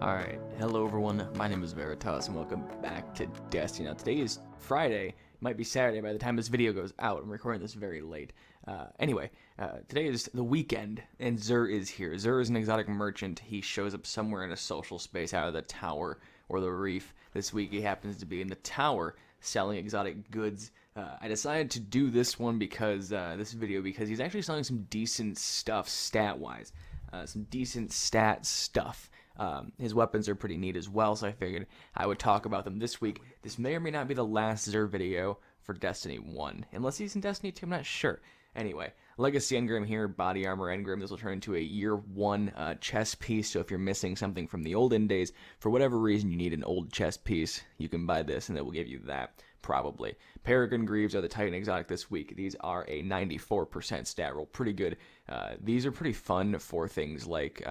Alright, hello everyone, my name is Veritas and welcome back to Destiny. Now today is Friday, it might be Saturday by the time this video goes out. I'm recording this very late. Today is the weekend and Xur is here. Xur is an exotic merchant. He shows up somewhere in a social space, out of the tower or the reef. This week he happens to be in the tower selling exotic goods. I decided to do this one because, because he's actually selling some decent stuff stat-wise. Some decent stat stuff. His weapons are pretty neat as well, so I figured I would talk about them this week. This may or may not be the last Xur video for Destiny 1, unless he's in Destiny 2, I'm not sure. Anyway, Legacy Engram here, Body Armor Engram. This will turn into a Year 1 chest piece, so if you're missing something from the olden days, for whatever reason you need an old chest piece, you can buy this and it will give you that, probably. Peregrine Greaves are the Titan Exotic this week. These are a 94% stat roll, pretty good. These are pretty fun for things like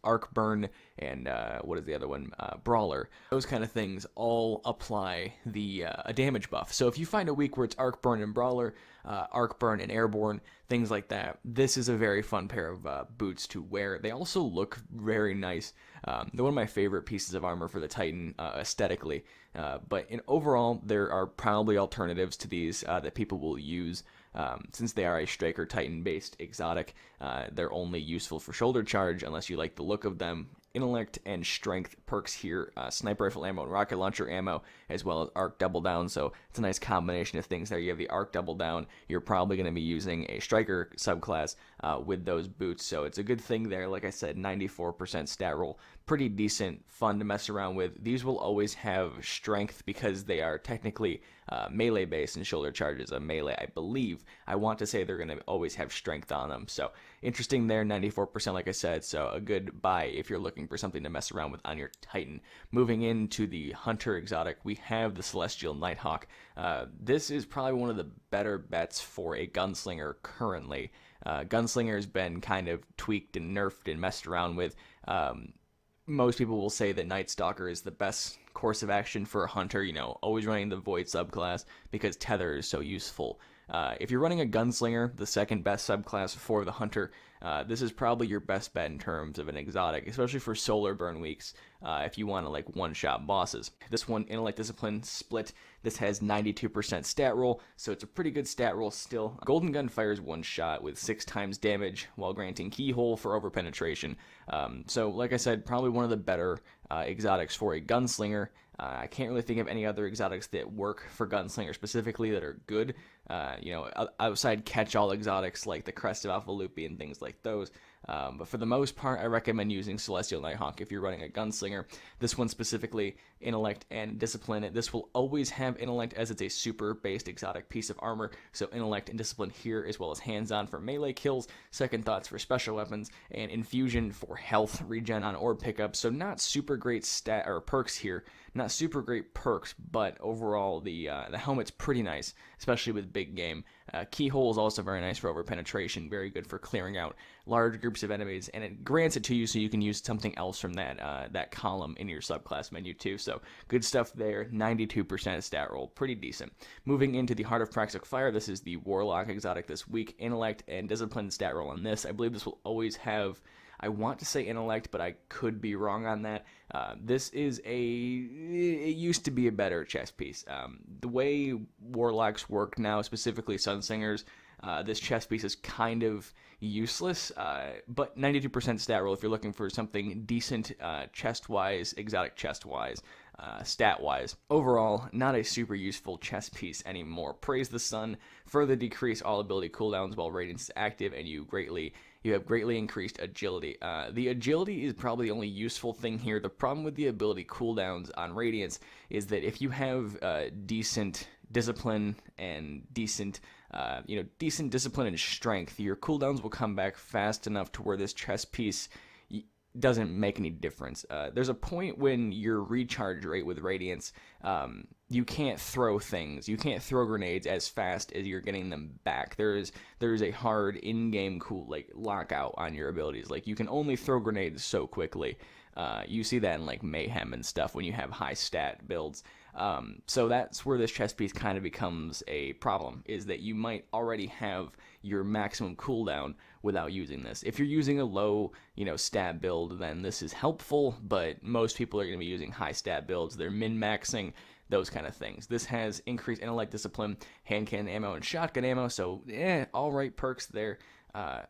Arc Burn and what is the other one? Brawler. Those kind of things all apply a damage buff. So if you find a week where it's Arc Burn and Brawler, Arc Burn and Airborne, things like that, this is a very fun pair of boots to wear. They also look very nice. They're one of my favorite pieces of armor for the Titan aesthetically. But overall, there are probably alternatives to these that people will use. Since they are a Striker Titan based exotic, they're only useful for shoulder charge unless you like the look of them. Intellect and Strength perks here, sniper rifle ammo and rocket launcher ammo, as well as arc double down, so it's a nice combination of things there. You have the arc double down, you're probably going to be using a Striker subclass with those boots, so it's a good thing there. Like I said, 94% stat roll, pretty decent, fun to mess around with. These will always have Strength because they are technically melee based, and shoulder charge is a melee, I believe. I want to say they're going to always have Strength on them, so interesting there. 94% like I said, so a good buy if you're looking for something to mess around with on your Titan. Moving into the Hunter exotic, we have the Celestial Nighthawk. This is probably one of the better bets for a gunslinger currently. Gunslinger has been kind of tweaked and nerfed and messed around with. Most people will say that Night Stalker is the best course of action for a hunter, always running the Void subclass because Tether is so useful. If you're running a Gunslinger, the second best subclass for the hunter, this is probably your best bet in terms of an exotic, especially for solar burn weeks, if you want to one-shot bosses. This one, Intellect Discipline split, this has 92% stat roll, so it's a pretty good stat roll still. Golden Gun fires one shot with 6 times damage while granting Keyhole for overpenetration. So like I said, probably one of the better exotics for a gunslinger. I can't really think of any other exotics that work for gunslinger specifically that are good. Outside catch-all exotics like the Crest of Alpha Lupi and things like those. But for the most part, I recommend using Celestial Nighthawk if you're running a gunslinger. This one specifically, Intellect and Discipline. This will always have Intellect as it's a super-based exotic piece of armor. So Intellect and Discipline here, as well as hands-on for melee kills, Second Thoughts for special weapons, and Infusion for health regen on orb pickup. So not super great stat or perks here. Not super great perks, but overall the helmet's pretty nice, especially with big game. Keyhole is also very nice for overpenetration, very good for clearing out large groups of enemies, and it grants it to you so you can use something else from that column in your subclass menu too. So good stuff there. 92% stat roll, pretty decent. Moving into the Heart of Praxic Fire, this is the Warlock exotic this week. Intellect and Discipline stat roll on this. I believe this will always have, I want to say Intellect, but I could be wrong on that. This is it used to be a better chest piece. The way Warlocks work now, specifically Sunsingers, this chest piece is kind of useless, but 92% stat roll if you're looking for something decent chest-wise, exotic chest-wise, stat-wise. Overall, not a super useful chest piece anymore. Praise the Sun, further decrease all ability cooldowns while Radiance is active, and you have greatly increased agility. The agility is probably the only useful thing here. The problem with the ability cooldowns on Radiance is that if you have decent discipline and decent discipline and strength, your cooldowns will come back fast enough to where this chest piece doesn't make any difference. There's a point when your recharge rate with Radiance you can't throw things. You can't throw grenades as fast as you're getting them back. There is a hard in-game lockout on your abilities. Like, you can only throw grenades so quickly. You see that in like Mayhem and stuff when you have high stat builds. So that's where this chest piece kind of becomes a problem, is that you might already have your maximum cooldown without using this. If you're using a low, stat build, then this is helpful, but most people are going to be using high stat builds. They're min-maxing, those kind of things. This has increased intellect, discipline, hand cannon ammo, and shotgun ammo, so all right perks there.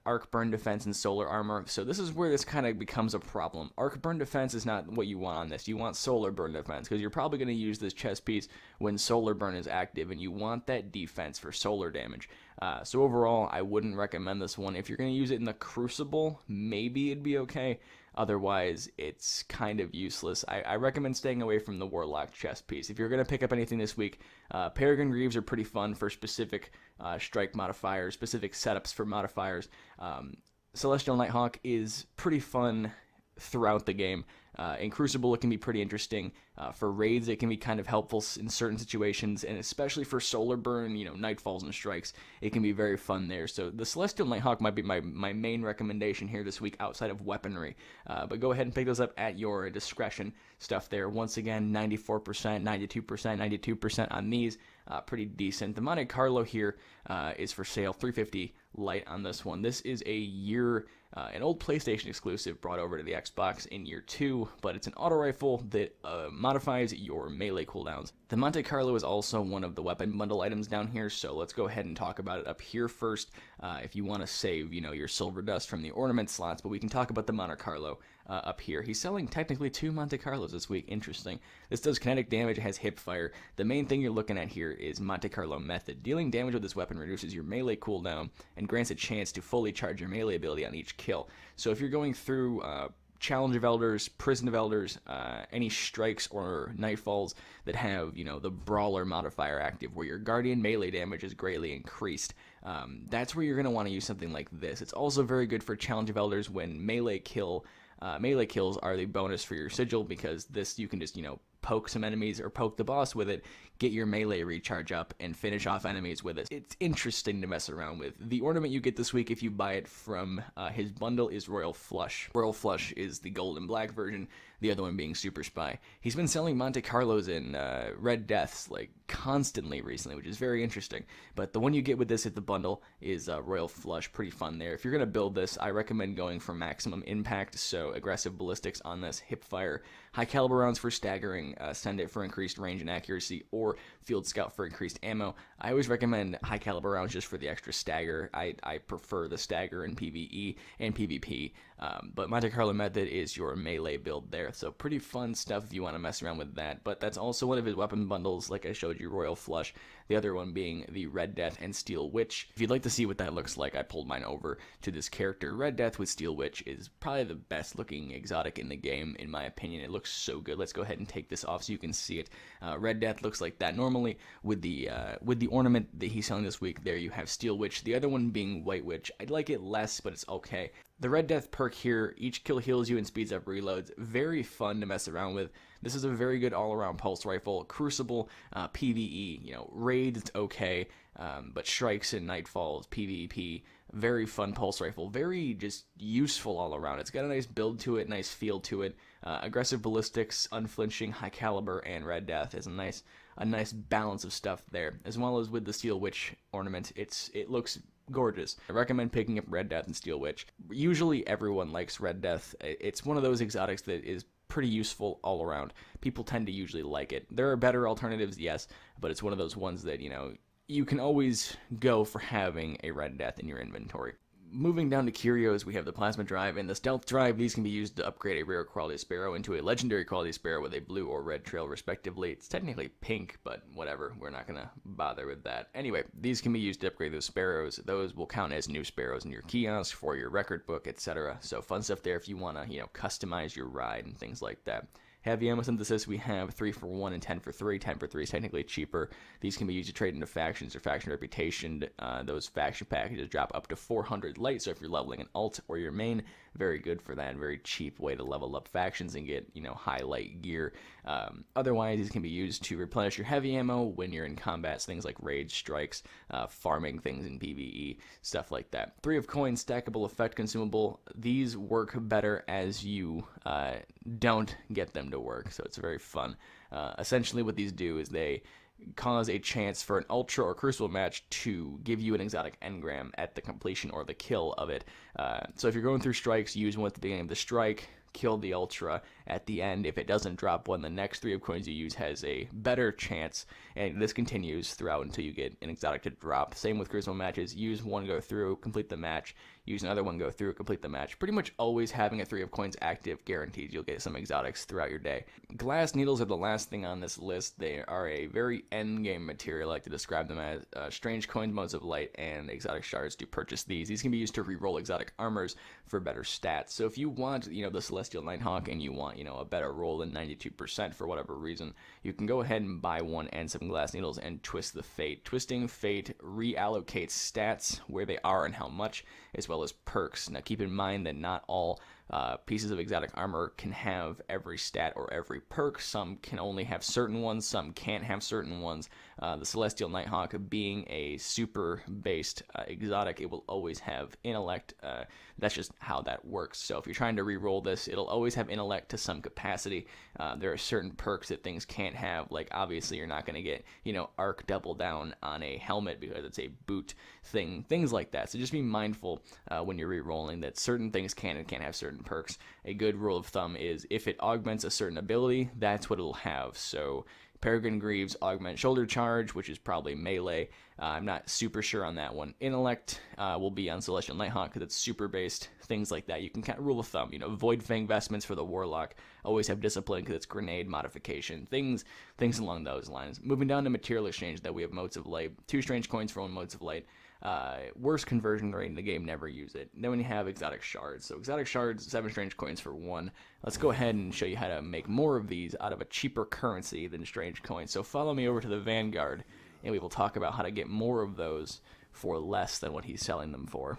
Arc burn defense and solar armor. So this is where this kind of becomes a problem. Arc burn defense is not what you want on this. You want solar burn defense, because you're probably going to use this chest piece when solar burn is active, and you want that defense for solar damage. So overall, I wouldn't recommend this one. If you're going to use it in the Crucible, maybe it'd be okay. Otherwise, it's kind of useless. I recommend staying away from the Warlock chest piece. If you're going to pick up anything this week, Peregrine Greaves are pretty fun for specific strike modifiers, specific setups for modifiers. Celestial Nighthawk is pretty fun throughout the game. In Crucible, it can be pretty interesting. For raids, it can be kind of helpful in certain situations, and especially for solar burn, nightfalls and strikes, it can be very fun there. So the Celestial Nighthawk might be my main recommendation here this week outside of weaponry. But go ahead and pick those up at your discretion. Stuff there, once again, 94%, 92%, 92% on these. Pretty decent. The Monte Carlo here is for sale, $350 light on this one. This is an old PlayStation exclusive brought over to the Xbox in year 2, but it's an auto rifle that modifies your melee cooldowns. The Monte Carlo is also one of the weapon bundle items down here, so let's go ahead and talk about it up here first. If you want to save, your silver dust from the ornament slots, but we can talk about the Monte Carlo up here. He's selling technically 2 Monte Carlos this week. Interesting. This does kinetic damage, it has hip fire. The main thing you're looking at here is Monte Carlo method. Dealing damage with this weapon reduces your melee cooldown and grants a chance to fully charge your melee ability on each kill. So if you're going through Challenge of Elders, Prison of Elders, any strikes or nightfalls that have, the Brawler modifier active, where your Guardian melee damage is greatly increased, that's where you're going to want to use something like this. It's also very good for Challenge of Elders when melee kills are the bonus for your sigil, because this you can just, poke some enemies or poke the boss with it, get your melee recharge up, and finish off enemies with it. It's interesting to mess around with. The ornament you get this week if you buy it from his bundle is Royal Flush. Royal Flush is the gold and black version, the other one being Super Spy. He's been selling Monte Carlos in Red Deaths constantly recently, which is very interesting. But the one you get with this at the bundle is Royal Flush. Pretty fun there. If you're going to build this, I recommend going for maximum impact, so aggressive ballistics on this, hip fire, high caliber rounds for staggering, send it for increased range and accuracy, or Field Scout for increased ammo. I always recommend high caliber rounds just for the extra stagger. I prefer the stagger in PvE and PvP, but Monte Carlo method is your melee build there, so pretty fun stuff if you want to mess around with that. But that's also one of his weapon bundles, like I showed you, Royal Flush, the other one being the Red Death and Steel Witch. If you'd like to see what that looks like, I pulled mine over to this character. Red Death with Steel Witch is probably the best looking exotic in the game, in my opinion. It looks so good. Let's go ahead and take this off so you can see it. Red Death looks like that. Normally, with the ornament that he's selling this week, there you have Steel Witch. The other one being White Witch. I'd like it less, but it's okay. The Red Death perk here, each kill heals you and speeds up reloads. Very fun to mess around with. This is a very good all-around pulse rifle. Crucible, PvE, raids, it's okay, but strikes and nightfalls, PvP, very fun pulse rifle. Very just useful all around. It's got a nice build to it, nice feel to it. Aggressive ballistics, unflinching, high caliber, and Red Death is a nice balance of stuff there. As well as with the Steel Witch ornament, it looks gorgeous. I recommend picking up Red Death and Steel Witch. Usually everyone likes Red Death. It's one of those exotics that is pretty useful all around. People tend to usually like it. There are better alternatives, yes, but it's one of those ones that, you can always go for having a Red Death in your inventory. Moving down to curios, we have the Plasma Drive and the Stealth Drive. These can be used to upgrade a rare quality Sparrow into a legendary quality Sparrow with a blue or red trail, respectively. It's technically pink, but whatever. We're not going to bother with that. Anyway, these can be used to upgrade those Sparrows. Those will count as new Sparrows in your kiosk, for your record book, etc. So fun stuff there if you want to, customize your ride and things like that. Heavy ammo synthesis, we have 3 for 1 and 10 for 3. 10 for 3 is technically cheaper. These can be used to trade into factions or faction reputation. Those faction packages drop up to 400 light, so if you're leveling an alt or your main, very good for that. Very cheap way to level up factions and get, high light gear. Otherwise, these can be used to replenish your heavy ammo when you're in combat, things like rage strikes, farming things in PvE, stuff like that. 3 of coins, stackable effect consumable. These work better as you don't get them to work, so it's very fun. Essentially what these do is they cause a chance for an Ultra or Crucible match to give you an exotic engram at the completion or the kill of it. So if you're going through strikes, use one at the beginning of the strike, kill the Ultra at the end. If it doesn't drop one, the next 3 of coins you use has a better chance, and this continues throughout until you get an exotic to drop. Same with Crucible matches. Use one, go through, complete the match. Use another one, go through, complete the match. Pretty much always having a 3 of coins active guarantees you'll get some exotics throughout your day. Glass needles are the last thing on this list. They are a very endgame material. I like to describe them as strange coins, modes of light, and exotic shards to purchase these. These can be used to reroll exotic armors for better stats. So if you want, the Celestial Nighthawk and you want, a better roll than 92% for whatever reason, you can go ahead and buy one and some glass needles and twist the fate. Twisting fate reallocates stats where they are and how much, as well as perks. Now keep in mind that not all pieces of exotic armor can have every stat or every perk. Some can only have certain ones, some can't have certain ones. The Celestial Nighthawk being a super based exotic, it will always have intellect. That's just how that works. So if you're trying to re-roll this, it'll always have intellect to some capacity. There are certain perks that things can't have, like obviously you're not going to get, arc double down on a helmet because it's a boot thing, things like that. So just be mindful when you're re-rolling that certain things can and can't have certain perks. A good rule of thumb is if it augments a certain ability, that's what it'll have. So Peregrine Greaves augment shoulder charge, which is probably melee. I'm not super sure on that one. Intellect will be on Celestial Nighthawk because it's super based, things like that. You can kind of rule of thumb, Void Fang vestments for the Warlock always have discipline because it's grenade modification, things along those lines. Moving down to material exchange, that we have motes of light, 2 strange coins for 1 motes of light. Worst conversion rate in the game, never use it. Then when you have exotic shards, so exotic shards, 7 strange coins for 1. Let's go ahead and show you how to make more of these out of a cheaper currency than strange coins. So follow me over to the Vanguard and we will talk about how to get more of those for less than what he's selling them for.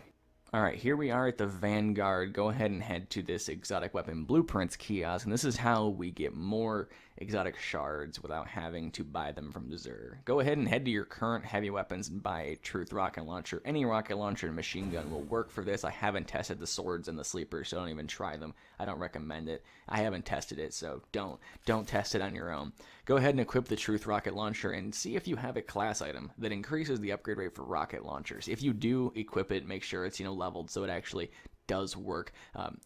Alright, here we are at the Vanguard. Go ahead and head to this exotic weapon blueprints kiosk, and this is how we get more exotic shards without having to buy them from Xur. Go ahead and head to your current heavy weapons and buy a Truth rocket launcher. Any rocket launcher and machine gun will work for this. I haven't tested the swords and the sleepers, so don't even try them. I don't recommend it. I haven't tested it, so don't test it on your own. Go ahead and equip the Truth rocket launcher and see if you have a class item that increases the upgrade rate for rocket launchers. If you do equip it, make sure it's leveled so it actually does work.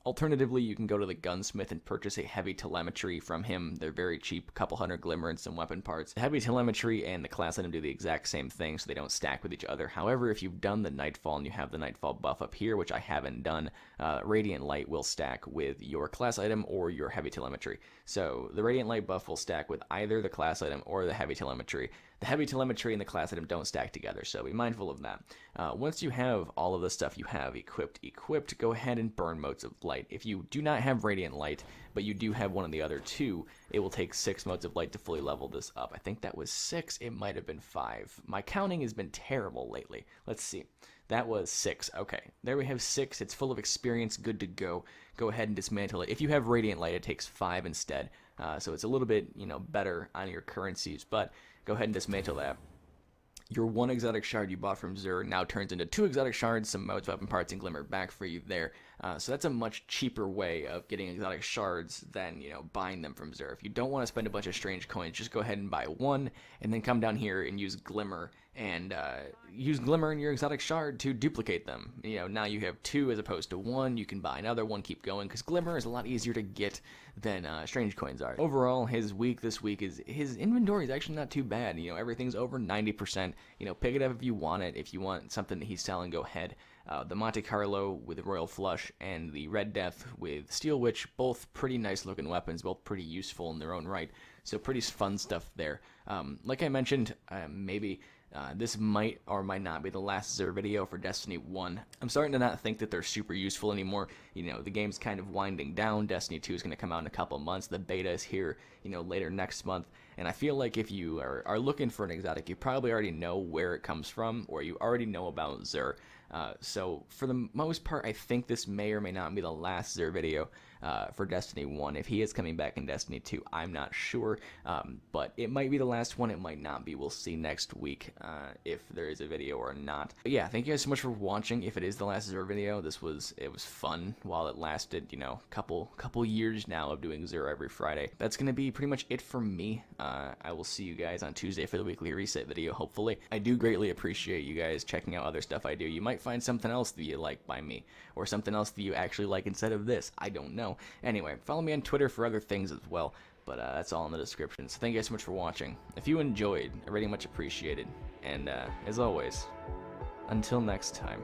Alternatively, you can go to the gunsmith and purchase a heavy telemetry from him. They're very cheap, a couple hundred glimmer and some weapon parts. The heavy telemetry and the class item do the exact same thing, so they don't stack with each other. However, if you've done the Nightfall and you have the Nightfall buff up here, which I haven't done, Radiant Light will stack with your class item or your heavy telemetry. So the Radiant Light buff will stack with either the class item or the heavy telemetry. The heavy telemetry and the class item don't stack together, so be mindful of that. Once you have all of the stuff you have equipped, go ahead and burn motes of light. If you do not have Radiant Light, but you do have one of the other 2, it will take 6 motes of light to fully level this up. I think that was 6, it might have been 5. My counting has been terrible lately. Let's see. That was 6. Okay, there we have 6. It's full of experience, good to go. Go ahead and dismantle it. If you have Radiant Light, it takes 5 instead. So it's a little bit, better on your currencies, but go ahead and dismantle that. Your 1 exotic shard you bought from Xur now turns into 2 exotic shards, some modes, weapon parts, and glimmer back for you there. So that's a much cheaper way of getting exotic shards than, buying them from Xur. If you don't want to spend a bunch of strange coins, just go ahead and buy 1, and then come down here and use glimmer, and use glimmer in your exotic shard to duplicate them. Now you have 2 as opposed to 1. You can buy another one, keep going, because glimmer is a lot easier to get than strange coins are. Overall, his week this week is, his inventory is actually not too bad. Everything's over 90%. Pick it up if you want it. If you want something that he's selling, go ahead. The Monte Carlo with the Royal Flush and the Red Death with Steel Witch, both pretty nice looking weapons, both pretty useful in their own right. So pretty fun stuff there. Like I mentioned, maybe This might or might not be the last Xur video for Destiny 1. I'm starting to not think that they're super useful anymore. You know, the game's kind of winding down. Destiny 2 is going to come out in a couple months. The beta is here, you know, later next month. And I feel like if you are looking for an exotic, you probably already know where it comes from, or you already know about Xur. So for the most part, I think this may or may not be the last Xur video for Destiny 1. If he is coming back in Destiny 2, I'm not sure, but it might be the last one, it might not be. We'll see next week if there is a video or not. But yeah, thank you guys so much for watching. If it is the last Xur video, it was fun while it lasted, you know, couple years now of doing Xur every Friday. That's gonna be pretty much it for me. I will see you guys on Tuesday for the weekly reset video, hopefully. I do greatly appreciate you guys checking out other stuff I do. You might find something else that you like by me, or something else that you actually like instead of this. I don't know. Anyway, follow me on Twitter for other things as well, but that's all in the description. So thank you guys so much for watching. If you enjoyed, I really much appreciate it. And as always, until next time.